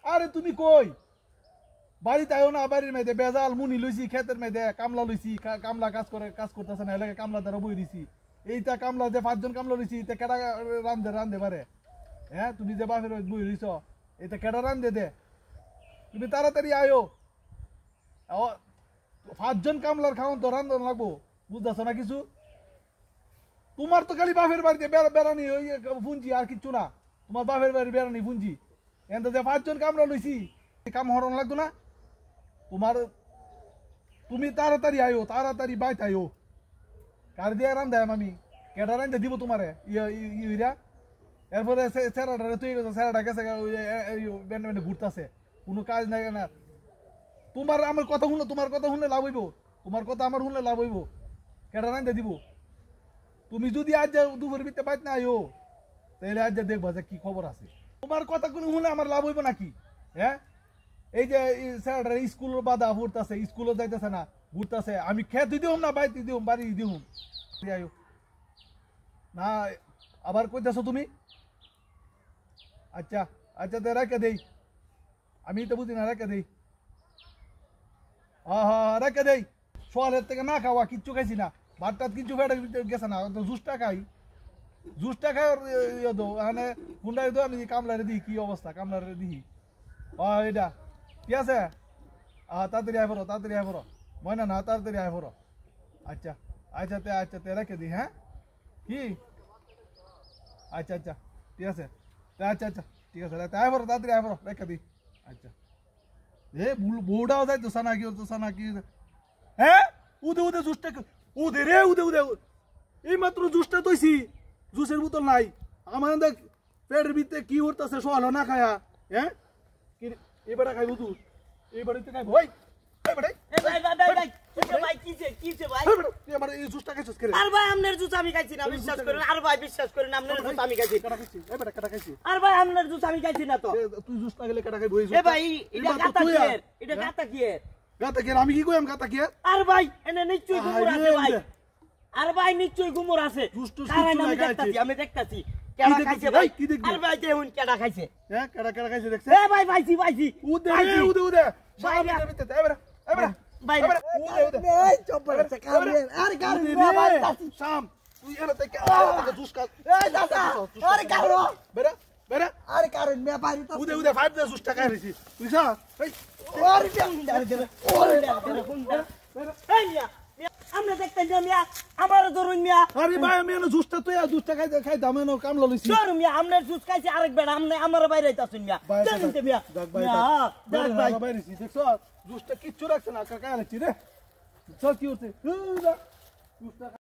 আরে তুমি কই বাড়িতে আইও না বাড়ির মেয়েদে বেজাল মুনি লইছি খেতের মেয়েদে কামলা লইছি কামলা কাজ করতেছে না এলাকায় কামলা দ্বারা বই দিছি এইটা কামলা যে 5 জন কামলা লইছি এটা কেডা রান্ধে পারে হ্যাঁ তুমি যে বাপের বই রইছ এটা কেডা রান্ধে দে তুমি তাড়াতাড়ি আইও 5 জন কামলার খাওন তো রান্ধন লাগবো বুঝতেছ না কিছু তোমার তো খালি বাপের বাড়িতে বেড়ানি ওই ফুঞ্জি আর কিচ্ছু না তোমার বাপের বাড়ি বেড়ানি ফুঞ্জি এনতে যে 5 জন কামলা লইছি কাম হরণ লাগতো না তোমার তুমি তাড়াতাড়ি আইও তাড়াতাড়ি বাইতে আইও কার দিয়ে রান্ধে আমি কেডা রান্ধে দিব তোমারে ইয়া এরপরে স্যারাটা তুই স্যারাটা গেছে বেন্ডে ঘুরতেছে কোনো কাজ নাই না তোমার আমার কথা শুনে তোমার কথা শুনলে লাভ হইব তোমার কথা আমার শুনলে লাভ হইব কেডা রান্ধে দিব তুমি যদি আজ দুপুর ভিতরে বাইত না আইও তাহলে আজ দেখবা যে কি খবর আছে তোমার কথা কোনো শুনে আমার লাভ হইব নাকি হ্যাঁ এই যে স্যারটা স্কুল বাধা পড়তেছে স্কুলে যাইতেছে না ঘুরতেছে আমি খেত দিও না বাইতে দিও বাড়ি দিও আইও না আবার কইতেছো তুমি আচ্ছা আচ্ছা তো রেখে দেই আমি তো বুঝি না রেখে দেই হ্যাঁ রেখে দেই সোয়ালের থেকে না খাওয়া কিচ্ছু খাইছি না ভাত টাত কিচ্ছু ফেটে গেছে না জুসটা খাই জুসটা খাই দো মানে গুন্ডাই দো আমি কামলারে দিই কি অবস্থা কামলারে দিই এটা কি আছে তাড়াতাড়ি আয় পড়ো ময়না না তাড়াতাড়ি আয় পড়ো আচ্ছা আচ্ছা তে রেখে দিই হ্যাঁ কি আচ্ছা ঠিক আছে আচ্ছা ঠিক আছে আয় পড়ো তাড়াতাড়ি আয় পড়ো রেখে দিই আচ্ছা বউটাও যায় তো সানা কি হ্যাঁ উদে জুসটা উদে এই মাত্র জুসটা তৈছি জুসের বোতল নাই আমার পেটের ভিতরে কি উঠতেছে সোয়ালো না খায়া হ্যাঁ এবারে খাইবো তুই এবারে খাইবো ভাই আমি কি কইম গাতা কি আর ভাই এনে নিশ্চয়ই গুমর আছে ভাই আর ভাই নিশ্চয়ই গুমর আছে আমি দেখতাছি কেডা খাইছে ভাই আর ভাই দেখুন কেডা খাইছে হ্যাঁ কেডা খাইছে দেখছ এ ভাই ভাইছি উদে সামনে ভিতরে এবারে ভাই উদে এই চপ্পল সে কামে আরে গাড়ি ভাই শাম তুই এনে থেকে জুস কা এই দাদা আরে গাড়ো বেরা আরে কারণ মে বাইরে তো উদে 5 জুস টাকা হইছি তুই সা এই আরে এই মিয়া আমরা দেখতেন যে মিয়া আমারও ধরুন মিয়া আরে ভাই আমি এনে জুসটা তুই জুসটা খাই দাম এনে কামলা লইছি ধর মিয়া আমনের জুস খাইছি আরেক বেড়া আমনে আমার বাইরে আইতাছেন মিয়া দেখতে মিয়া দেখ ভাই বাইরে দেখছ জুসটা কিচ্ছু রাখছ না কাকা আনছি রে সব কি হচ্ছে জুসটা